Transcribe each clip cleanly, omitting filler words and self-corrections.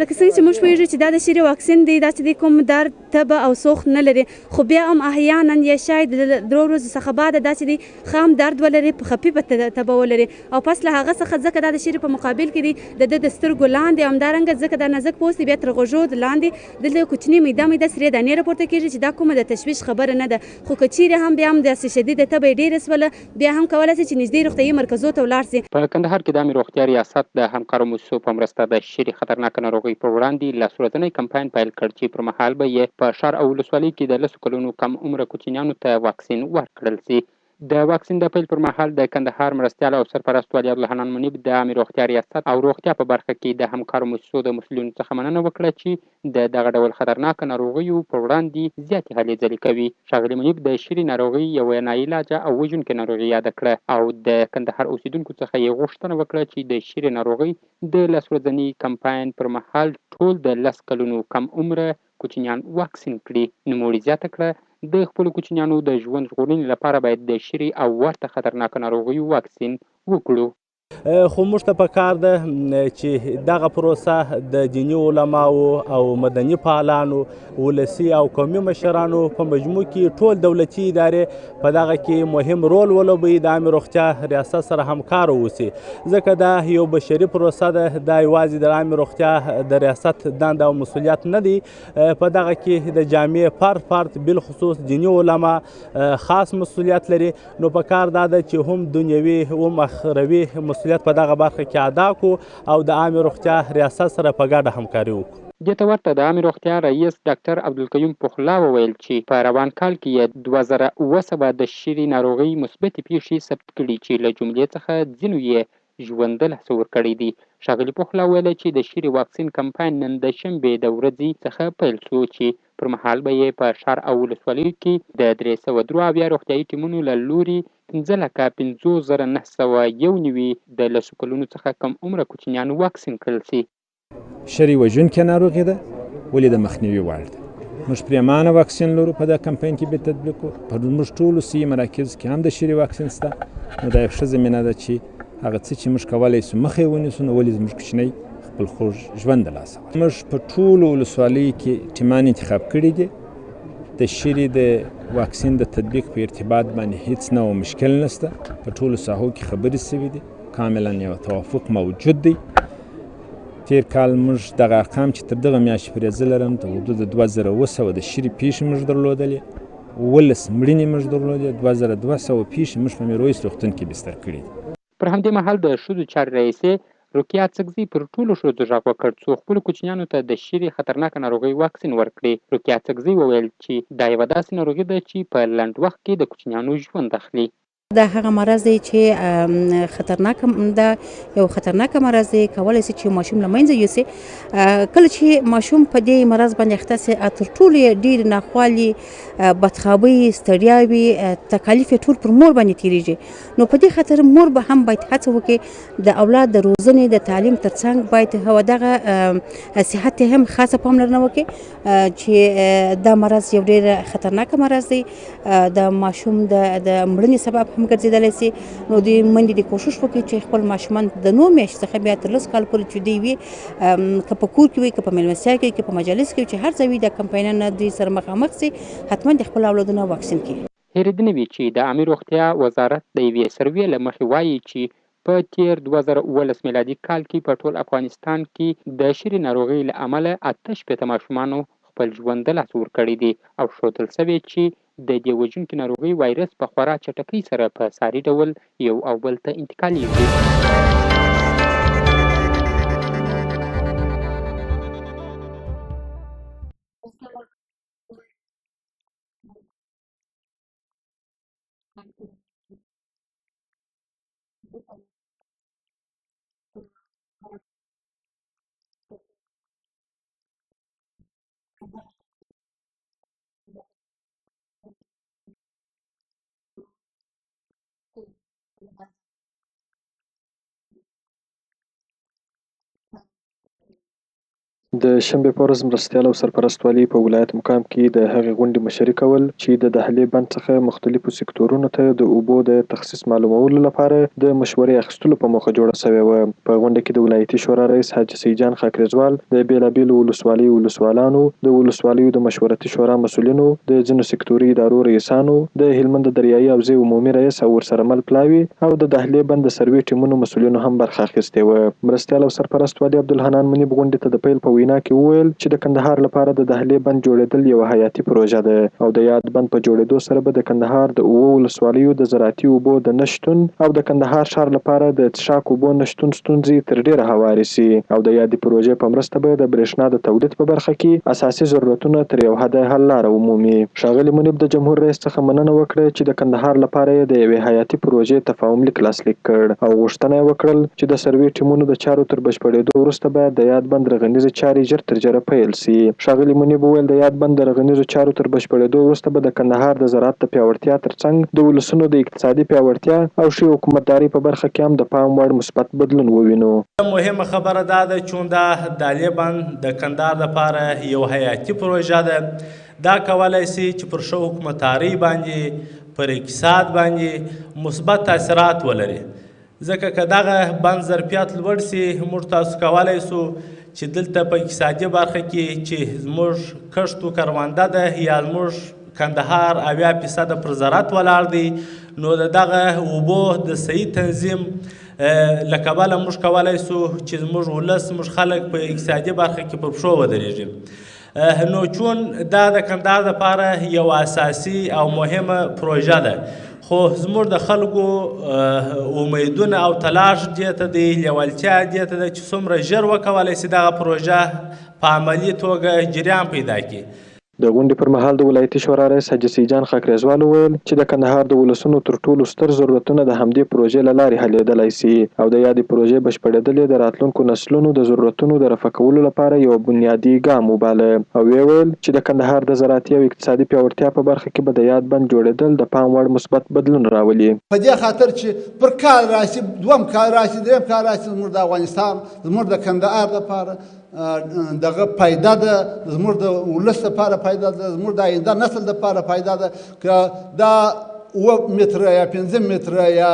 لکه څنګه چې موږ پوهېږو چې دا د شیرې واکسین دی، دا چې دی کوم درد تبه او سوخت نه لري، خو بیا هم احیانا یا شاید د 3 ورځو څخه بعد دا چې دی خام درد ولري، خفیفه تبه ولري، او پس له هغه څخه ځکه دا د شیرې په مقابل کې دی د سترګو لاندې همدارنګه ځکه دا نازک پوست دی بیا تر غوږو لاندې دلته کوچني میده سرې دانې راپورته کېږي چې دا کومه د تشویش خبره نه ده، خو که چیرې هم بیا هم داسې شدیده تبه یې ډېره سوله بیا هم کولی شي چې نږدې روغتیایي مرکزو ته ولاړ شي. په کندهار کې د عامې روغتیا ریاست د همکارو موسسو په مرسته د شیرې خطرناکه ناروغۍ پر وړاندې لاسورځنی کمپاین پیل کړ چې پر مهال به یې په ښار او ولسوالۍ کې د 10 کلونو کم عمره کوچنیانو ته واکسین ورکړل شي. د واکسین د پیل پر مهال د کندهار مرستیال او سرپرست ولی عبدالحنان منیب د عامې روغتیا ریاست او روغتیا په برخه کې د همکارو موسسو د مسؤلینو څخه مننه وکړه چې د دغه ډول خطرناکه ناروغیو پر وړاندې زیاتې هلې ځلې کوي. ښاغلي منیب د شیرې ناروغۍ یوه ناعلاجه او وژونکې ناروغي یاده کړه او د کندهار اوسیدونکو څخه یې غوښتنه وکړه چې د شیرې ناروغۍ د لاسورځني کمپاین پر مهال ټول د 10 کلونو کم عمره کوچنیان واکسین کړي. نوموړي زیاته کړه د خپلو کوچنیانو د ژوند ژغورنې لپاره باید د شیرې او ورته خطرناکه ناروغیو واکسین وکړو. خو موږ ته پکار ده چې دغه پروسه د دیني علماو او مدني فعالانو ولسي او قومي مشرانو په مجموع کې ټول دولتي ادارې په دغه کې مهم رول ولوبوي، د عامې روغتیا ریاست سره همکار اوسي، ځکه دا یو بشري پروسه ده، دا یوازې د عامې روغتیا د ریاست دنده او مسؤلیت نه دی، په دغه کې د جامع فرد بالخصوص دیني علما خاص مسؤلیت لري، نو پکار دا ده چې هم دنیوي هم اخروي مسؤلیت په دغه برخه کې ادا کړو او د عامې روغتیا ریاست سره په ګډه همکاري وکړو. دې ته ورته د عامې روغتیا رئیس ډاکټر عبدالقیوم پخلا وویل چې په روان کال کې یې 2700 د شیرې ناروغۍ مثبتې پیښې ثبت کړي چې له جملې څخه ځینو یې ژوندی لاسه ورکړی دی. ښاغلي پخلا ویل چې د شیرې واکسین کمپاین نن د شنبې د ورځې څخه پیل شو چې پر مهال به یې په ښار او ولسوالیو کې د 373 روغتیایي ټیمونو له لوري 15,991 د 10 کلونو څخه کم عمره کوچنیان واکسین کړل شي. شري وژونکې ناروغي ده ولې د مخنیوي وړ ده. موږ پرېمانه واکسین لرو په دغه کمپاین کې به تطبیق کړو. په موږ ټولو سیمې مراکزو کې هم د شري واکسین شته، نو دا یو ښه زمینه ده چې هغه څه چې موږ کولی شو مخه یې ونیسو، نو ولې زموږ کوچنی خپل خوږ ژوند د لاسه ورکړي. موږ په ټولو ولسوالیو کې ټیمان انتخاب کړي دي. د شیرې د واکسین د تطبیق په ارتباط باندې هیڅ نوع مشکل نشته، په ټولو ساحو کې خبرې شوي دي، کاملا یو توافق موجود دی. تیر کال موږ دغه ارقام چې تر دغه میاشتې پورې زه لرم د حدود 2700 د شیرې پیښې موږ درلودلې، 11 مړینې موږ درلودې، 2200 پیښې موږ په میرویس روغتون کې بستر کړي دي. پر همدې مهال د ښځو چارې رئیسې رقیه اڅکزي پر ټولو ښځو غږ وکړ څو خپلو کوچنیانو ته د شیرې خطرناکه ناروغۍ واکسین ورکړي. رقیه اڅکزي وویل چې دا یوه داسې ناروغي ده چې په لنډ وخت کې د کوچنیانو ژوند اخلي. دا هغه مرض دی چې خطرناک ده، یو خطرناک مرض دی، کولی شي چې ماشوم له منځه یوسي. کله چې ماشوم په دې مرض باندې اخته سي تر ټولو یې ډېر ناخوالي، بدخوابۍ، ستړیاوې، تکالیف یې ټول پر مور باندې تېرېږي. نو په دې خاطر مور به هم باید هڅه وکړي د اولاد د روزنې د تعلیم ترڅنګ باید دغه صحت ته هم خاصه پاملرنه وکړي چې دا مرض یو ډېر خطرناک مرض دی، د ماشوم د مړینې سبب هم ګرځېدلی سي. نو د میندې د کوشش وکړي چې خپل ماشومان د 9 میاشتې څخه بیا تر 10 کال پورې چې دوی وي، که په کور کې وي، که په میلمستیا کې، که په مجالس کې، چې هر ځای وي د کمپاینونو دوی سره مخامخ سي، حتما د خپل اولادونو واکسین کړي. هېرېدنه وي چې د عامې روغتیا وزارت د یوې سروې له مخې وایي چې په تیر 2019 میلادي کال کې په ټول افغانستان کې د شیرې ناروغۍ له امله 88 ماشومانو خپل ژوند د لاسه ورکړی دی او ښودل شوې چې د دې وژونکې ناروغۍ وایرس په خورا چټکۍ سره په ساري ډول یو او بل ته انتقالېږي. د شنبې په ورځ مرستیال او سرپرست والي په ولایت مقام کې د هغې غونډې مشري کول چې د دهلې بند څخه مختلفو سکتورونو ته د اوبو د تخصیص معلومولو لپاره د مشورې اخیستلو په موخه جوړه شوې وه. په غونډه کې د ولایتي شورا رئیس حاجي سیدجان خاکریزوال، د بېلابېلو ولسوالانو، د ولسوالیو د مشورتي شورا مسؤلینو، د ځینو سکتوري ادارو رئیسانو، د هلمند دریایي حوزې عمومي رئیس او ورسره مل پلاوي او د دهلې بند د سروې ټیمونو مسؤلینو هم برخه اخیستې وه. مرستیال او سرپرست والي عبدالحنان منیب غونډې ته د پیل په وینا کې وویل چې د کندهار لپاره د دهلې بند جوړېدل یوه حیاتي پروژه ده او د یاد بند په جوړېدو سره به د کندهار د 7 ولسوالیو د زراعتي اوبو د نشتون او د کندهار ښار لپاره د څښاک اوبو نشتون ستونزې تر ډېره هوارې سي او د یادې پروژې په مرسته به د برېښنا د تولید په برخه کې اساسي ضرورتونه تر یو حده حل لاره ومومي. ښاغلي منیب د جمهور رئیس څخه مننه وکړه چې د کندهار لپاره یې د یوې حیاتي پروژې تفاهم لیک لاسلیک کړ او غوښتنه یې وکړل چې د سروې ټیمونو د چارو تر بشپړېدو وروسته باید د یاد بند رغنیزې چارې ژر تر ژره پیل سي. ښاغلي منیب وویل د یاد بند د رغنیزو چارو تر بشپړېدو وروسته به د کندهار د زراعت د پیاوړتیا ترڅنګ د ولسونو د اقتصادي پیاوړتیا او ښې حکومتدارۍ په برخه کې هم د پام وړ مثبت بدلون ووینو. مهمه خبره دا ده چې دا دهلې بند د کندهار لپاره یو حیاتي پروژه ده. دا کولی سي چې پر ښه حکومتدارۍ باندې، پر اقتصاد باندې مثبت تاثیرات ولري. ځکه که دغه بند ظرفیت لوړ سي، موږ تاسو کولی سو چې دلته په اقتصادي برخه کې چې زموږ کښت و کرونده ده یا زموږ کندهار 80% پر زراعت ولاړ دی، نو د دغه اوبو د صحیح تنظیم له کبله موږ کولی سو چې زموږ ولس، زموږ خلک په اقتصادي برخه کې پر پښو ودرېږي. نو چون دا د کندهار لپاره یو اساسي او مهمه پروژه ده، خو زموږ د خلکو امیدونه او تلاش دې ته دی، لیوالتیا دې ته ده چې څومره ژر وکولی سي دغه پروژه په عملي توګه جریان پیدا کړي. د غونډې پر مهال د ولایتي شورا رئیس حاجي سیدجان خاکریزوال وویل چې د کندهار د ولسونو تر ټولو ستر ضرورتونه د همدې پروژې له لارې حلېدلی سي او د یادې پروژې بشپړېدل یې د راتلونکو نسلونو د ضرورتونو د رفع کولو لپاره یو بنیادي ګام وباله او ویې ویل چې د کندهار د زراعتي او اقتصادي پیاوړتیا په برخه کې به د یاد بند جوړېدل د پام وړ مثبت بدلون راولي. په دې خاطر چې پر کال راشي، دوم کال راشي، دریم کال راشي، زموږ د افغانستان، زموږ د کندهار لپاره دغه فایده ده، زموږ د ولس لپاره فایده ده، زموږ د آینده نسل لپاره فایده ده. که دا 7 متره یا 5 متره یا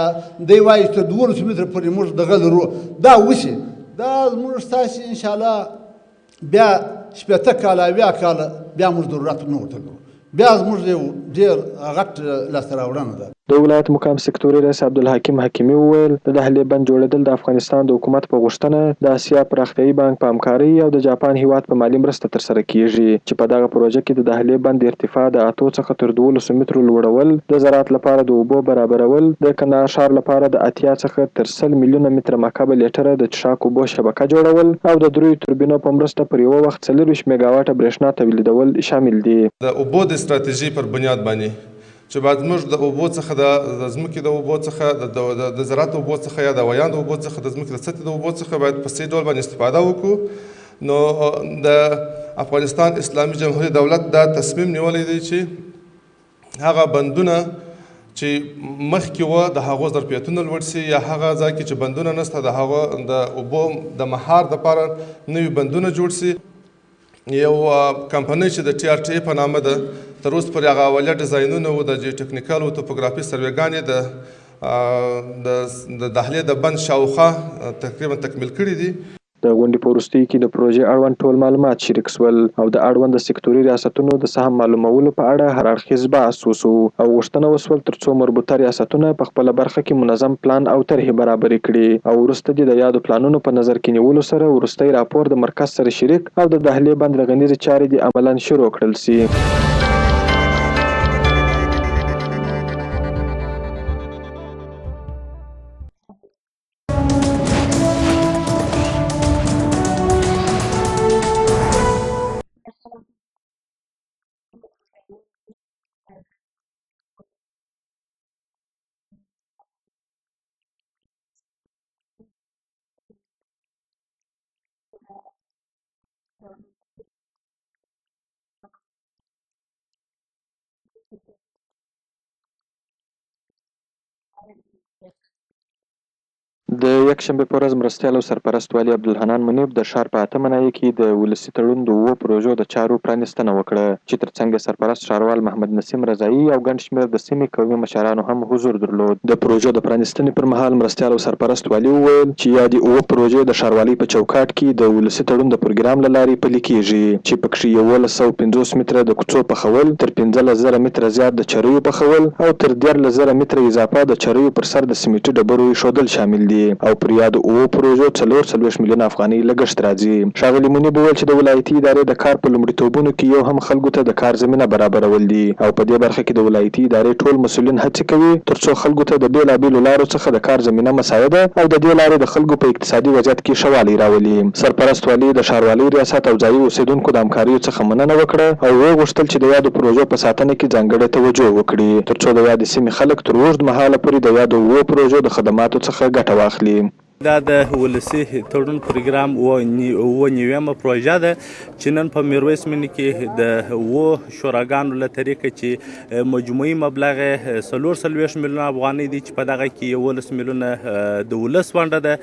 دی وایي تر 12 متره پورې موږ دغه لرو، دا وشي، دا زموږ ستاسې انشاءالله بیا 80 کاله 80 کاله بیا موږ ضرورت نه ورته لرو، بیا زموږ یو ډېر غټ لاسته راوړنه ده. د ولایت مقام سکتوري رئیس عبدالحکیم حکیمي وویل د دهلې بند جوړېدل د افغانستان د حکومت په غوښتنه د اسیا پراختیایي بانک په همکارۍ او د جاپان هیواد په مالي مرسته ترسره کیږي چې په دغه پروژه کې د دهلې بند ارتفاع د 8 څخه تر 12 مترو لوړول، د زراعت لپاره د اوبو برابرول، د کندهار ښار لپاره د 80 څخه تر 100 میلیونه متره مکعب لیټره د څښاک اوبو شبکه جوړول او د 3 توربینو په مرسته پر یو وخت 40 میګاواټه برېښنا تولیدول شامل دي. د اوبو د ستراتیژي پر بنیاد باندې چې باید موږ د اوبو څخه د ځمکې د اوبو څخه د زراعت اوبو څخه یا د ویاند اوبو څخه د ځمکې د سطحې د اوبو څخه باید په صحیح ډول باندې استفاده وکړو. نو د افغانستان اسلامي جمهوري دولت دا تصمیم نیولی دی چې هغه بندونه چې مخکې وه د هغو ظرفیتونه لوړ سي یا هغه ځای کې چې بندونه نشته د هغو د اوبو د مهار دپاره نوي بندونه جوړ سي. یو کمپنۍ چې د TRTA په نامه ده، تر اوسه پورې هغه اولیا ډیزاینونه و د جیو ټکنیکل او توپوګرافي سروېګانې د دهلې د بند شاوخوا تقریبا تکمیل کړي دي. د غونډې په وروستیو کې د پروژې اړوند ټول معلومات شریک شول او د اړوند سکتوري ریاستونو د سهم معلومولو په اړه هر اړخیز بحث وشو او غوښتنه وشول ترڅو مربوطه ریاستونه په خپله برخه کې منظم پلان او طرحې برابرې کړي او وروسته د یادو پلانونو په نظر کې نیولو سره وروستی راپور د مرکز سره شریک او د دهلې بند رغنیزې چارې د عملاً شروع کړل سي. د د یکشنبې په ورځ مرستیال او سرپرست والي عبدالحنان منیب د ښار په 8 ناحیه کې د ولسي تړون د 7 پروژو د چارو پرانیستنه وکړه چې ترڅنګ سرپرست ښاروال محمد نسیم رضایي او ګڼ شمېر د سیمې قومي مشرانو هم حضور درلود. د پروژو د پرانیستنې پر مهال مرستیال او سرپرست والي وویل چې یادې 7 پروژې د ښاروالۍ په چوکاټ کې د ولسي تړون د پروګرام له لارې پلي کېږي چې پکښې 1150 متره د کوڅو پخول، تر 15,000 متره زیات د چریو پخول او تر 14,000 متره اضافه د چریو پر سر د سیمټي ډبرو ایښودل شامل دي او پر یادو 7 پروژو 44 میلیونه افغانۍ لګښت راځي. ښاغلي منیب وویل چې د ولایتي ادارې د کار په لومړیتوبونو کې یو هم خلکو ته د کار زمینه برابرول دي او په دې برخه کې د ولایتي ادارې ټول مسؤلین هڅې کوي ترڅو خلکو ته د بېلابېلو لارو څخه د کار زمینه مساعده او د دې لارې د خلکو په اقتصادي وضعیت کې ښه والی راولي. سرپرست والي د ښاروالۍ ریاست او ځایي اوسېدونکو د همکاریو څخه مننه وکړه او وغوښتل چې د یادو پروژو په ساتنه کې ځانګړې توجه وکړي ترڅو د یادې سیمې خلک تر اوږد مهاله پورې د یادو 7 پروژو د خدماتو څخه ګټه واخلي. دا د ولسي تړون پروګرام نیویمه پروژه ده چې نن په میرویس مینی کې د شوراګانو له طریقه چې مجموعي مبلغ 44 میلیونه افغانۍ دي چې په دغه کې 11 میلیونه د ولس ونډه ده،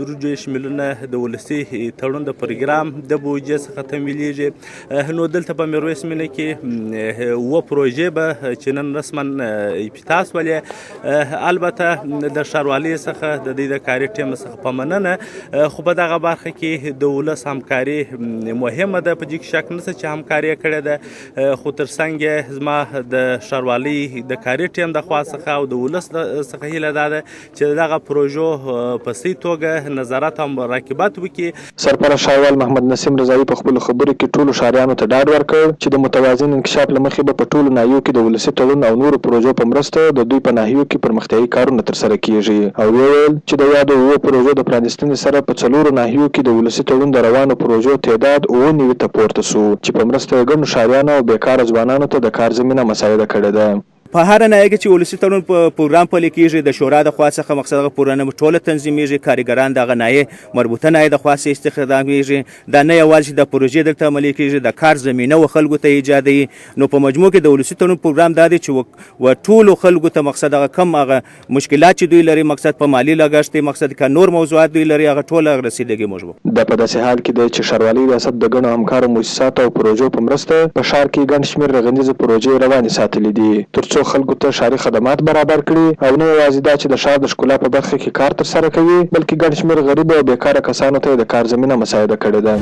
23 میلیونه د ولسي تړون د پروګرام د بودجې څخه تمویلیږي. نو دلته په میرویس مینی کې 7 پروژې به چې نن رسما افتتاح شولې، البته د ښاروالۍ څخه د دې د کاري څخه په مننه، خو په دغه برخه کې د ولس همکاري مهمه ده، په دې کې شک نشته چې همکاري کړې ده، خو ترڅنګ زما د ښاروالۍ د کاري ټیم د خوا څخه او د ولس څخه هیله ده چې دغه پروژو په صحیح توګه نظارت او مراقبت وکړي. سرپرست ښاروال محمد نسیم رضایي په خپلو خبرو کې ټولو ښاریانو ته ډاډ ورکړ چې د متوازن انکشاف له مخې به په ټولو ناحیو کې د ولسي تړون او نورو پروژو په مرسته د دوی په ناحیو کې پرمختیایي کارونه ترسره کیږي او وویل چې د یادو پروژو د پرانیستنې سره په 4 ناحیو کې د ولسي تړون د روانو پروژو تعداد 9 ته پورته سو چې په مرسته یې ګڼو ښاریانو او بیکاره ځوانانو ته د کار زمینه مساعده کړې ده. په هر ناحیه کې چې ولسي تړون په پروګرام پلي کېږي د شورا د خوا څخه مقصد هغه پروګرام ټوله تنظیمیږي، کارګران دغه ناحیې مربوطه ناحیې د خوا څخه استخدامیږي، دا نه یوازې چې د پروژې دلته عملي کېږي د کار زمینه و خلکو ته ایجادوي. نو په مجموع کې د ولسي تړون پروګرام دا دی چې ټولو خلکو ته مقصد هغه کم هغه مشکلات چې دوی لري، مقصد په مالي لګښت دی، مقصد که نور موضوعات دوی لري، هغه ټول رسیدګي موږ دا په داسې حال کې دی چې ښاروالۍ ریاست د ګڼو همکارو مؤسساتو او پروژو په مرسته په ښار کې ګڼ شمېر رغنیزې پروژې روانې ساتلې دي ترڅو خلکو ته ښاري خدمات برابر کړي او نه یوازې دا چې د ښار د ښکلا په برخه کې کار ترسره کوي بلکې ګڼ شمېر غریب او بیکاره کسانو ته د کار زمینه مساعده کړې ده.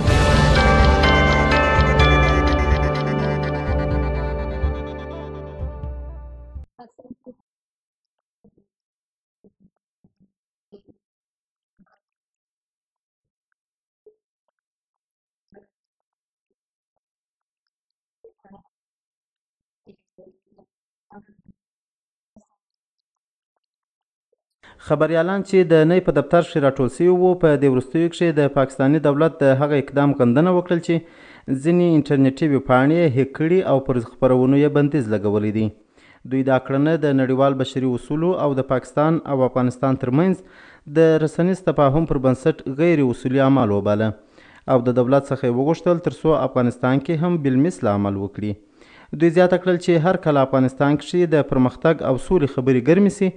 خبريالان چې د نی په دفتر کې راټول شوي وو په دې وروستیو کې د پاکستاني دولت د هغه اقدام غندنه وکړل چې ځینې انټرنیټي ویبپاڼې یې هیک کړي او پر خپرونو یې بندیز لګولی دی. دوی دا کړنه د نړیوال بشري اصولو او د پاکستان او افغانستان ترمنځ د رسنیز تفاهم پر بنسټ غیر اصولي عمل وباله او د دولت څخه یې وغوښتل ترڅو افغانستان کې هم بالمثل عمل وکړي. دوی زیاته کړل چې هر کله افغانستان کې د پرمختګ او سولې خبرې ګرمې سي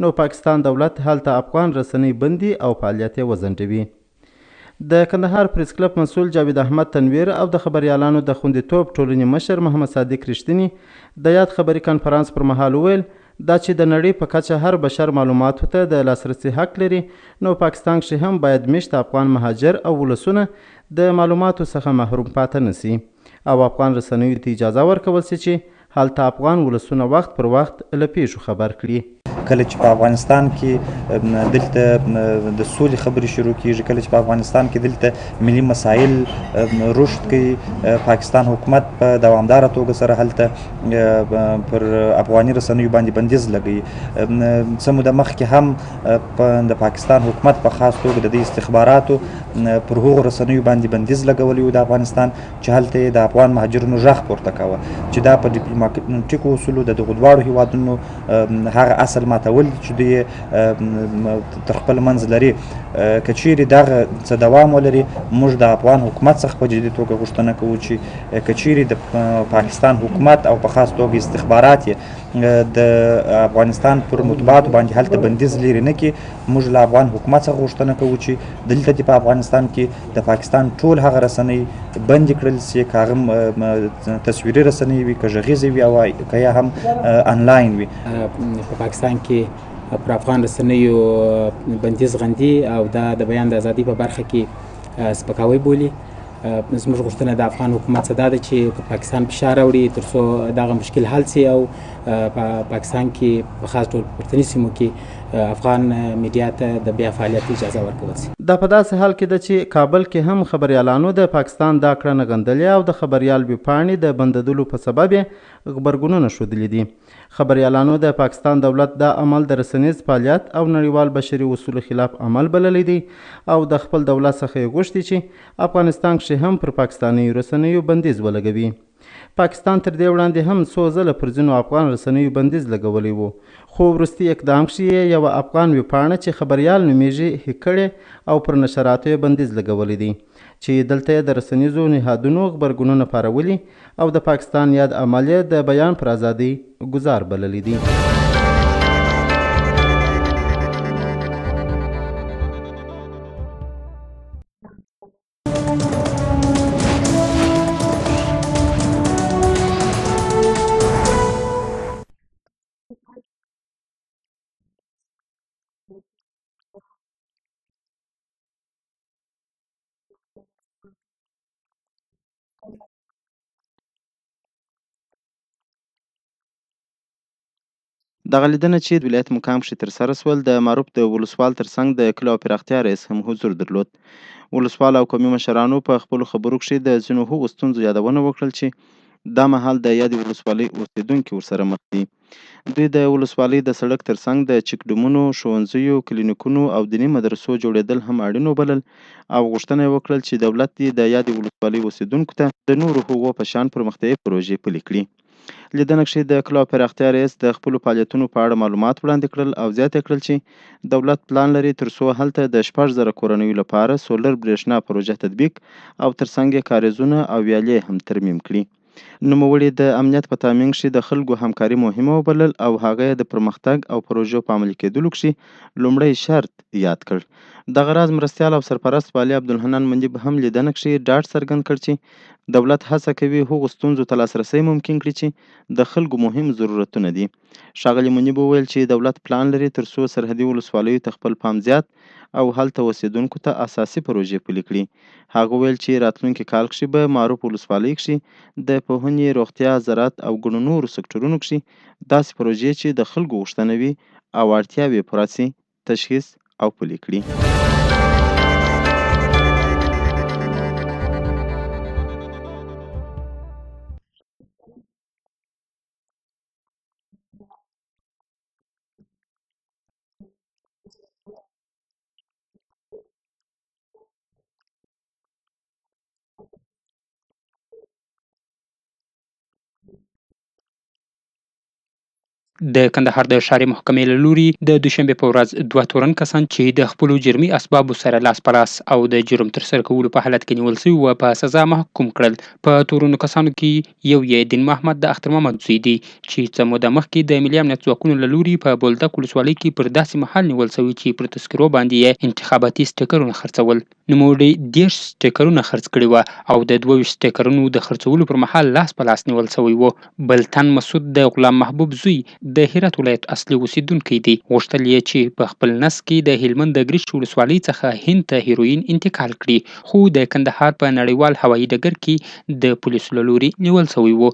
نو پاکستان دولت هلته افغان رسنۍ بندي او فعالیت یې وځنډوي. د کندهار پریس کلب مسؤل جاوید احمد تنویر او د خبريالانو د خوندیتوب ټولنې مشر محمد صادق رښتینی د یاد خبري کانفرنس پر مهال ویل دا چې د نړۍ په کچه هر بشر معلوماتو ته د لاسرسي حق لري نو پاکستان کې هم باید میشت افغان مهاجر او ولسونه د معلوماتو څخه محروم پاتې نشي او افغان رسنیو ته اجازه ورکول شي چې هلته افغان ولسونه وخت پر وخت له پیښو خبر کړي. کله چې په افغانستان کې دلته د سولې خبرې شروع کیږي، کله چې په افغانستان کې دلته ملي مسایل رشد کوي، پاکستان حکومت په دوامداره توګه سره هلته پر افغاني رسنیو باندې بندیز لګوي. څه موده مخکې هم د پاکستان حکومت په خاص توګه د دې استخباراتو پر هغو رسنیو باندې بندیز لګولی و د افغانستان چې هلته یې د افغان مهاجرینو غږ پورته کوه چې دا په ډیپلوماټیکو اصولو د دغو دواړو هیوادونو هغه اصل ماتول چې دوی تر خپل منځ لري که چیرې دغه څه دوام ولري موږ د افغان حکومت څخه په جدي توګه غوښتنه کوو چې که چیرې د پاکستان حکومت او په خاص توګه استخبارات د افغانستان پر مطبوعاتو باندې هلته بندیز لري نه کړي موږ له افغان حکومت څخه غوښتنه کوو چې دلته د په افغانستان کې د پاکستان ټول هغه رسنۍ بندې کړل سي که هغه تصویري رسنۍ وي که غږیزې وي او که یا هم انلاین وي. په پاکستان کې پر افغان رسنیو بندیز غندي او دا د بیان د ازادۍ په برخه کې سپکاوی بولي. زموږ غوښتنه د افغان حکومت څخه دا ده چې په پاکستان فشار راوړي تر څو دغه مشکل حل سي او په پاکستان کې په خاص ډول پورتني سیمو کې افغان میډیا ته د بیا فعالیت اجازه ورکول سي. دا په داسې حال کې ده چې کابل کې هم خبریالانو د پاکستان دا کړنه غندلې او د خبریال ویبپاڼې د بندولو په سبب یې غبرګونونه ښودلي دي. خبریالانو د پاکستان دولت دا عمل د رسنیز فعالیت او نړیوال بشري اصولو خلاف عمل بللی دی او د خپل دولت څخه یې غوښتي چې افغانستان کښې هم پر پاکستاني رسنیو بندیز ولګوي. پاکستان تر دې وړاندې هم څو ځله پر ځینو افغان رسنیو بندیز لګولی و خو وروستي اقدام کښې یې یوه افغان ویبپاڼه چې خبریال نومیږي هیک کړې او پر نشراتو یې بندیز لګولی دی چې دلته یې د رسنیزو نهادونو غبرګونونه پارولي او د پاکستان یاد عمل یې د بیان پر ازادۍ ګزار بللی دی. دغه لیدنه چې د ولایت مقام کښې ترسره سول د معروف د ولسوال ترڅنګ د کلي او پراختیا رئیس هم حضور درلود. ولسوال او قومي مشرانو په خپلو خبرو کښې د ځینو هغو ستونزو یادونه وکړل چې دا مهال د یادې ولسوالۍ اوسېدونکي ورسره مخ دي. دوی د ولسوالۍ د سړک ترڅنګ د چک ډمونو، ښوونځیو، کلینیکونو او دیني مدرسو جوړېدل هم اړین وبلل او غوښتنه یې وکړل چې دولت دې د یادې ولسوالۍ اوسېدونکو ته د نورو هغو په شان پرمختیایي پروژې پلي کړي. لیدنه کښې د کلي او پراختیا رئیس د خپلو فعالیتونو په اړه معلومات وړاندې کړل او زیاته کړل چې دولت پلان لري تر څو هلته د 6,000 کورنیو لپاره سولر برېښنا پروژه تطبیق او ترڅنګ یې کاریزونه او ویالې هم ترمیم کړي. نوموړي د امنیت په تامین کښې د خلکو همکاري مهمه وبلل او هغه یې د پرمختګ او پروژو په عملي کېدلو کښې لومړی شرط یاد کړ. دغه راز مرستیال او سرپرست والي عبدالحنان منجب هم لیدنه کښې ډاډ څرګند کړ چې دولت هڅه کوي هغو ستونزو ته لاسرسی ممکن کړي چې د خلکو مهم ضرورتونه دي. ښاغلي منیب وویل چې دولت پلان لري تر څو سرحدي ولسوالیو ته خپل پام زیات او هلته اوسېدونکو ته اساسي پروژې پلي کړي. هغه ویل چې راتلونکي کال کښې به معروف ولسوالۍ کښې د پوهنې، روغتیا، زراعت او ګڼو نورو سکټورونو کښې داسې پروژې چې د خلکو غوښتنه وي او اړتیاوې پوره سي تشخیص او پلي کړي. د کندهار د ښاري محکمې له لوري د دوشنبې په ورځ 2 تورن کسان چې د خپلو جرمي اسبابو سره لاس په لاس او د جرم ترسره کولو په حالت کې نیول سوي وو په سزا محکوم کړل. په تورنو کسانو کې یو یې دین محمد د اختر محمد زوی دی چې څه موده مخکې د ملي امنیت ځواکونو له لوري په بولدک ولسوالۍ کې پر داسې مهال نیول سوی چې پر تذکرو باندې یې انتخاباتي سټیکرونه خرڅول. نوموړي 10 سټیکرونه خرڅ کړي وو او د 22 سټیکرونو د خرڅولو پر مهال لاس په لاس نیول سوی وو. بل تن مسعود د غلام محبوب زوی د هرات ولایت اصلي اوسیدونکی دی. غوښتل یې چې په خپل نس کې د هلمند د ګرشت ولسوالۍ څخه هند ته هیروین انتقال کړي خو د کندهار په نړیوال هوایي ډګر کې د پولیسو له لوري نیول سوی وو.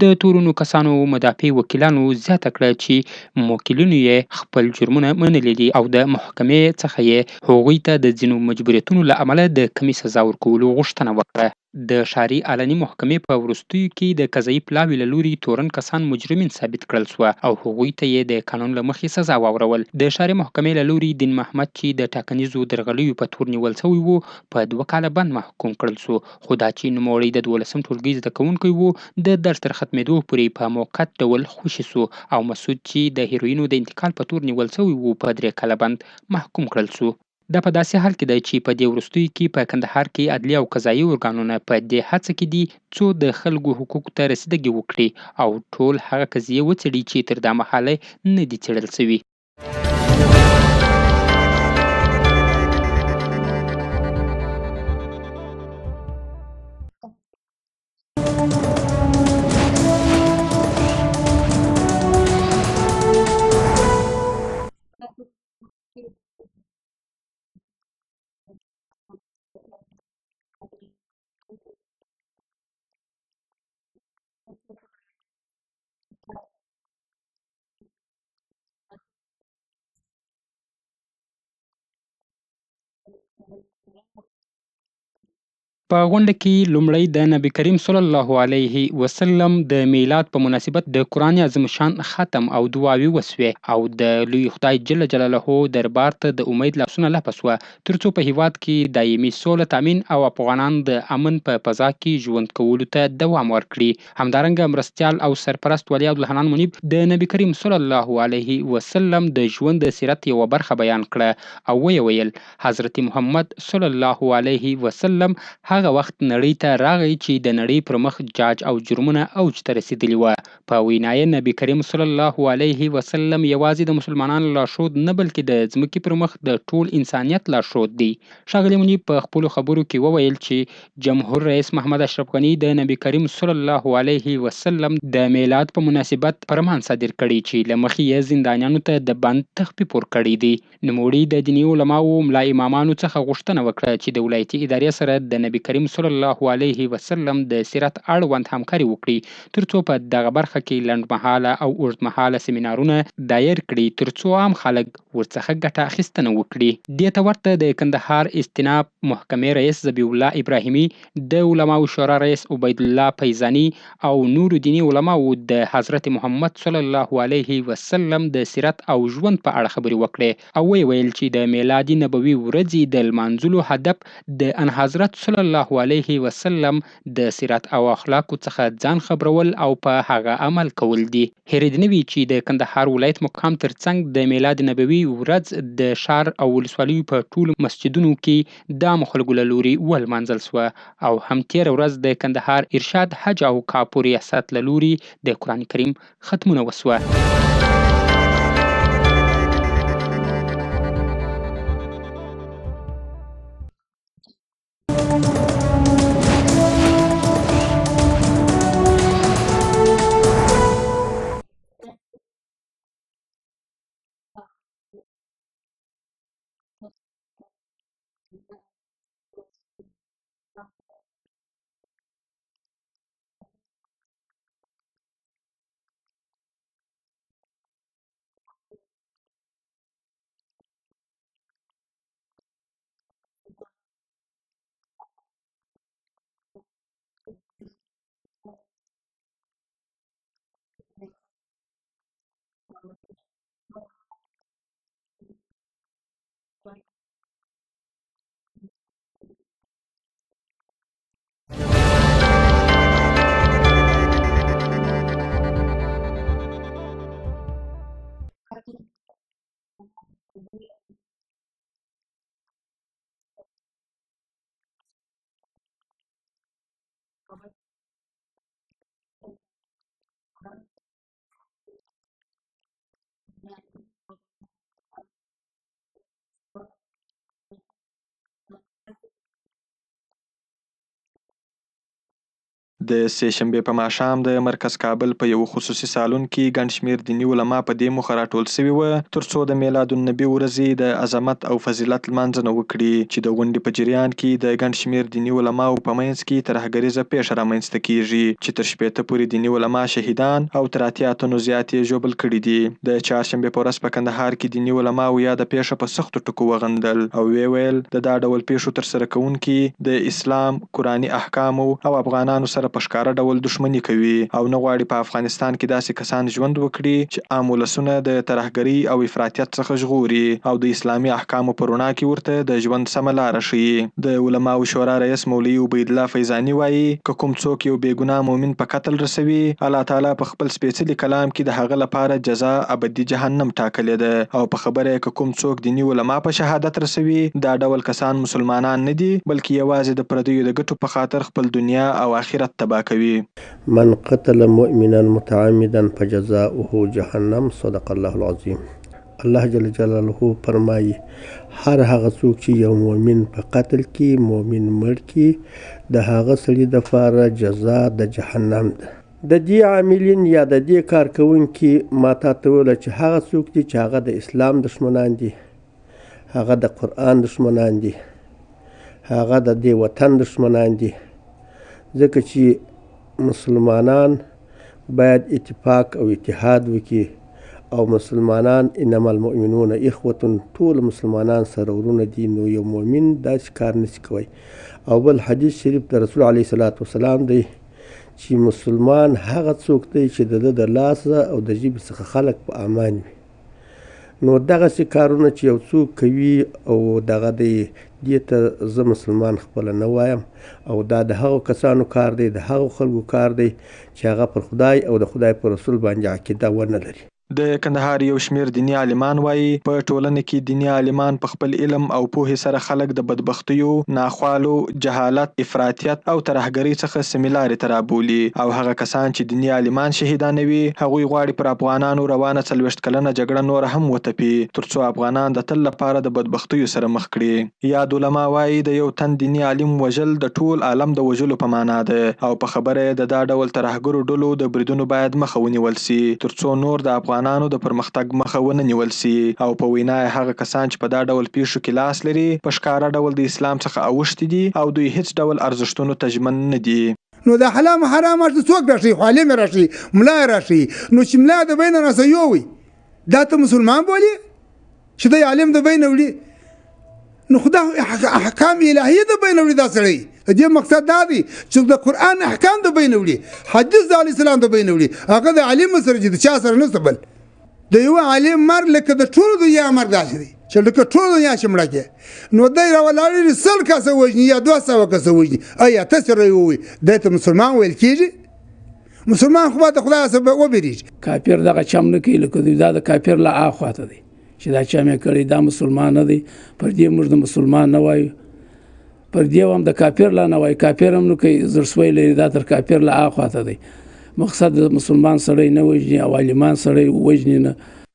د تورنو کسانو مدافع وکیلانو زیاته کړه چې موکلینو یې خپل جرمونه منلي دي او د محکمې څخه یې هغوی ته د ځینو مجبوریتونو له امله د کمې سزا ورکولو غوښتنه وکړه. د ښاري علني محکمې په وروستیو کې د قضایي پلاوي له لوري تورن کسان مجرمین ثابت کړل سوه او هغوی ته یې د قانون له مخې سزا واورول. د ښاري محکمې له لوري دین محمد چې د ټاکنیزو درغلیو په تور نیول شوی و په 2 کاله بند محکوم کړل سو، خو دا چې نوموړی د 12م ټولګي زده کوونکی و د درس تر ختمېدو پورې په موقت ډول خوشي سو او مسعود چې د هیروینو د انتقال په تور نیول شوی و په 3 کاله بند محکوم کړل سو. دا په داسې حال کې ده چې په دې وروستیو کې په کندهار کې عدلي او قضایي ارګانونه په دې هڅه کې دي څو د خلکو حقوقو ته رسیدګي وکړي او ټول هغه قضیې وڅېړي چې تر دا مهاله نه دي څېړل سوي. په غونډه کې لومړی د نبی کریم صلی الله علیه وسلم د میلاد په مناسبت د قرآن عظیم شان ختم او دعاوې وسوې او د لوی خدای جل جلاله دربار ته د امید لاسونه لپه سوه ترڅو په هیواد کې دایمي سوله تامین او افغانان د امن په فضا کې ژوند کولو ته دوام ورکړي. همدارنګه مرستیال او سرپرست ولی عبدالحنان منیب د نبی کریم صلی الله علیه وسلم د ژوند د سیرت یوه برخه بیان کړه او ویې ویل حضرت محمد صلی الله علیه وسلم هغه وخت نړۍ ته راغی چې د نړۍ پر مخ جاج او جرمونه اوج ته رسېدلي وه. په وینا یې نبي کریم صلی الله علیه وسلم یوازې د مسلمانانو لارښود نه بلکې د ځمکې پر مخ د ټول انسانیت لارښود دی. ښاغلي منیب په خپلو خبرو کې وویل چې جمهور رئیس محمد اشرف غني د نبي کریم صلی الله علیه وسلم د میلاد په مناسبت فرمان صادر کړی چې له مخې یې زندانیانو ته د بند تخفیف ورکړی دی. نوموړي د دیني علماو ملا امامانو څخه غوښتنه وکړه چې د ولایتي ادارې سره د نبي کریم صلی الله علیه وسلم د سیرت اړوند همکاري وکړي ترڅو په دغه برخه کې لنډمهاله او اوږدمهاله سیمینارونه دایر کړي ترڅو عام خلک ورڅخه ګټه اخیستنه وکړي. دې ته ورته د کندهار استیناف محکمې رئیس ذبیح الله ابراهیمي، د علماو شورا رئیس عبید الله فیضاني او نورو دیني علماو د حضرت محمد صلی الله علیه وسلم د سیرت او ژوند په اړه خبرې وکړې او ویل چې د میلاد نبوي ورځې د لمانځلو هدف د ان حضرت صلی الله علیه وسلم د سیرت او اخلاقو څخه ځان خبرول او په هغه عمل کول دي. هېرېدنه وي چې د کندهار ولایت مقام ترڅنګ د میلاد نبوي ورځ د ښار او ولسوالیو په ټولو مسجدونو کې د عامو خلکو له لوري ولمانځل سوه او هم تېره ورځ د کندهار ارشاد حج او کاپو ریاست له لوري د قرآن کریم ختمونه وسوه. د سې شنبې په ماښام د مرکز کابل په یو خصوصي سالون کې ګڼ شمېر دیني علما په دې موخه راټول سوي وه ترڅو د میلاد النبي ورځې د عظمت او فضیلت لمانځنه وکړي چې د غونډې په جریان کې د ګڼ شمېر دیني علماو په منځ کې ترهګریزه پیښه رامنځته کیږي چې تر 15 پورې دیني علما شهیدان او تر 80 تنو زیات یې ژوبل کړي دي. د چهارشنبې په ورځ په کندهار کې دیني علماو یا د پیښه په سختو ټکو وغندل او ویل د دا ډول پیښو ترسره کوونکي د اسلام قرآني احکامو او افغانانو سره په ښکاره ډول دښمني کوي او نه غواړي په افغانستان کې داسې کسان ژوند وکړي چې عام ولسونه د ترهګرۍ او افراطیت څخه ژغوري او د اسلامي احکامو په رڼا کې ورته د ژوند سمه لاره ښیي. د علماو شورا رئیس مولوي عبیدالله فیضاني وایي که کوم څوک یو بېګناه مؤمن په قتل رسوي الله تعالی په خپل سپېڅلي کلام کې د هغه لپاره جزا ابدي جهنم ټاکلې ده او په خبره که کوم څوک دیني علما په شهادت رسوي دا ډول کسان مسلمانان نه دي بلکې یوازې د پردیو د ګټو په خاطر خپل دنیا او آخرت تباه کوي. من قتل مؤمنا متعمدا فجزاؤه جهنم صدق الله العظیم. الله جل جلاله فرمایي هر هغه څوک چې یو مؤمن په قتل کې مؤمن مړ کې د هغه سړي دپاره جزا د جهنم ده. د دې عاملین یا د دې کارکوونکي ما تاته وویله چې هغه څوک دي چې هغه د اسلام دښمنان دي هغه د قرآن دښمنان دي هغه د دې وطن دښمنان دي ځکه چې مسلمانان باید اتفاق او اتحاد وکړي او مسلمانان انما المؤمنون اخوة ټول مسلمانان سره ورونه دي نو یو مؤمن داسې کار نشي کوی. او بل حدیث شریف د رسول علیه الصلاة والسلام دی چې مسلمان هغه څوک دی چې د ده د لاسه او د ژبې څخه خلک په امان وي. نو دغسې کارونه چې یو څوک کوي او دغه دی دې ته زه مسلمان خپله نه وایم او دا د هغو کسانو کار دی د هغو خلکو کار دی چې هغه پر خدای او د خدای پر رسول باندې عقیده ونه لري. د کندهار یو شمېر دیني عالمان وایي په ټولنه کې دیني عالمان په خپل علم او پوهې سره خلک د بدبختیو، ناخوالو، جهالت، افراطیت او ترهګرۍ څخه سمې لارې ته رابولي او هغه کسان چې دیني عالمان شهیدانوي هغوی غواړي پر افغانانو روانه 40 کلنه جګړه نوره هم وتپي ترڅو افغانان د تل لپاره د بدبختیو سره مخ کړي. یاد علما وایي د یو تن دیني عالم وژل د ټول عالم د وژلو په معنا ده او په خبره د دا ډول ترهګرو ډلو د بریدونو باید مخه ونیول سي ترڅو نور د افغانانو د پرمختګ مخه ونه نیول سي او په وینا هغه کسان چې په دا ډول پیښو کې لاس لري په ښکاره ډول د اسلام څخه اوښتي دي او دوی هیڅ ډول ارزښتونو ته ژمن نه دي. نو د حلال حرام ارته څوک راشي عالم راشي ملا راشي نو چې ملا د بین نه سيوي دا ته مسلمان بولي چې د عالم د بین وړي نو خدا احکام الهیه د بین وړي دا سړی دې مقصد دا دی چې د قران احکام د بین وړي حدیث د علی السلام د بین وړي هغه د عالم سره چې چا سره نه سبل د یو عالم مر لکه د ټولو دنیا مر داسې دی چې لکه ټولو دنیا چې مړه کې نو دی راولاړي 100 کسه وژني یا 200 کسه وژني ایا ته سره وي د ته مسلمان ویل کېږي مسلمان خو د خدای سره وبېږي کافر دغه چم نه کوي لکه دا د کافر لا اخواته دی چې دا چم یې کړی دا مسلمان نه دی پر دې موږ د مسلمان نه وایو پر دې هم د کافر لا نه وایي کافر هم نو کوي زرسوی لري دا تر کافر لا اخواته دی مقصد د مسلمان سړی نه وژني او عالمان سړی وژني نه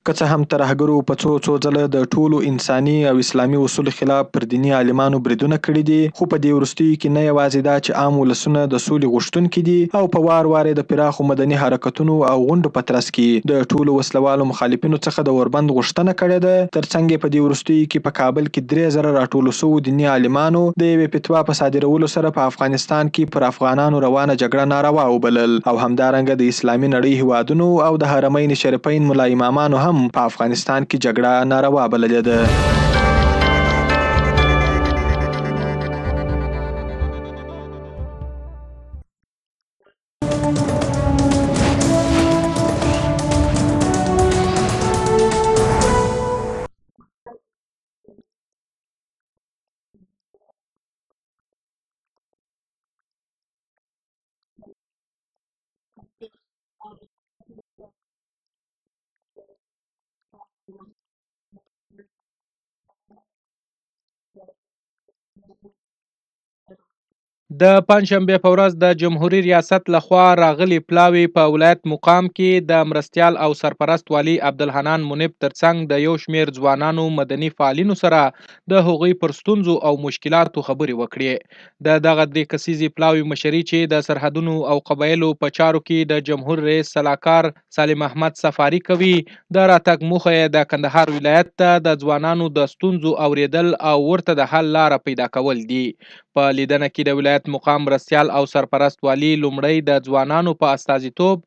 که څه هم ترهګرو په څو ځله د ټولو انساني او اسلامي اصولو خلاف پر دیني عالمانو بریدونه کړي دي خو په دې وروستیو کې نه یوازې دا چې عام ولسونه د سولې غوښتونکي دي او په وار وارې د پراخو مدني حرکتونو او غونډو په ترڅ کې د ټولو وسلوالو مخالفینو څخه د اوربند غوښتنه کړې ده ترڅنګ په دې وروستیو کې په کابل کې 3000 راټولو سوو دیني عالمانو د یوې فتوا په صادرولو سره په افغانستان کې پر افغانانو روانه جګړه ناروا وبلل او همدارنګه د اسلامي نړۍ هیوادونو او د حرمین شریفین ملا امامانو هم په افغانستان کې جګړه ناروا بللې ده. د پنجشنبې په ورځ د جمهوریت ریاست لخوا راغلي پلاوي په ولایت مقام کې د مرستیال او سرپرست والي عبدالحنان منیب ترڅنګ د یو شمیر ځوانانو مدني فعالینو سره د هغوی پر ستونزو او مشکلاتو خبرې وکړې. د دغه 3 کسیزې پلاوي مشري چې د سرحدونو او قبایلو په چارو کې د جمهور رئیس سلاکار سالم احمد سفاري کوي، د راتګ موخه یې د کندهار ولایت ته د ځوانانو د ستونزو اوریدل او ورته د حل لاره پیدا کول دي. په لیدنه کې د ولایت مقام مرستیال او سرپرست والي لومړی د ځوانانو په استازیتوب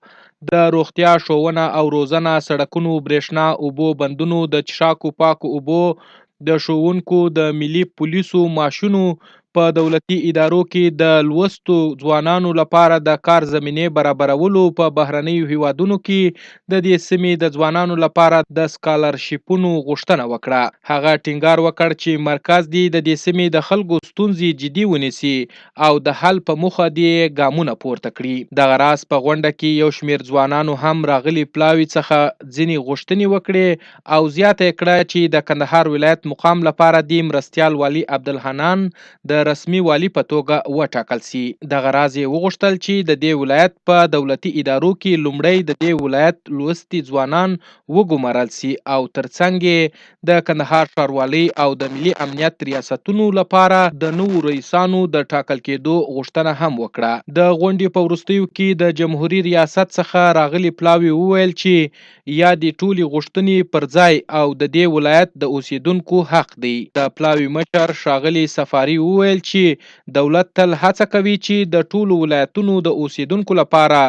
د روغتیا، ښوونه او روزنه، سړکونو، برېښنا، اوبو بندونو، د څښاکو پاکو اوبو، د ښوونکو، د ملي پولیسو معاشونو، په دولتي ادارو کې د لوستو ځوانانو لپاره د کار زمینې برابرولو، په بهرنیو هیوادونو کې د دې سیمې د ځوانانو لپاره د سکالرشیپونو غوښتنه وکړه. هغه ټینګار وکړ چې مرکز دې د دې سیمې د خلکو ستونزې جدي ونیسي او د حل په موخه دې ګامونه پورته کړي. دغه راز په غونډه کې یو شمیر ځوانانو هم راغلي پلاوي څخه ځینې غوښتنې وکړې او زیاته یې کړه چې د کندهار ولایت مقام لپاره دې مرستیال والي عبدالحنان د رسمي والي په توګه وټاکل سي. دغه راز یې وغوښتل چې د دې ولایت په دولتي ادارو کې لومړی د دې ولایت لوستي ځوانان وګمارل سي او ترڅنګ یې د کندهار ښاروالۍ او د ملي امنیت ریاستونو لپاره د نوو رئیسانو د ټاکل کېدو غوښتنه هم وکړه. د غونډې په وروستیو کې د جمهوریت ریاست څخه راغلي پلاوي وویل چې یا دې ټولې غوښتنې پر ځای او د دې ولایت د اوسیدونکو حق دی. د پلاوي مشر ښاغلي سفاري وویل چې دولت تل هڅه کوي چې د ټولو ولایتونو د اوسیدونکو لپاره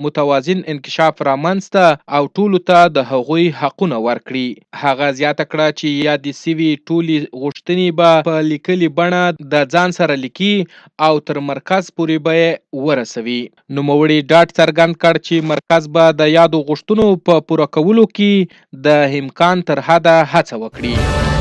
متوازن انکشاف رامنځته او ټولو ته د هغوی حقونه ورکړي. هغه زیاته کړه چې یادې سوي ټولې غوښتنې به په لیکلي بڼه د ځان سره لیکي او تر مرکز پورې به یې ورسوي. نوموړي ډاډ څرګند کړ چې مرکز به د یادو غوښتنو په پوره کولو کې د امکان تر حده هڅه وکړي.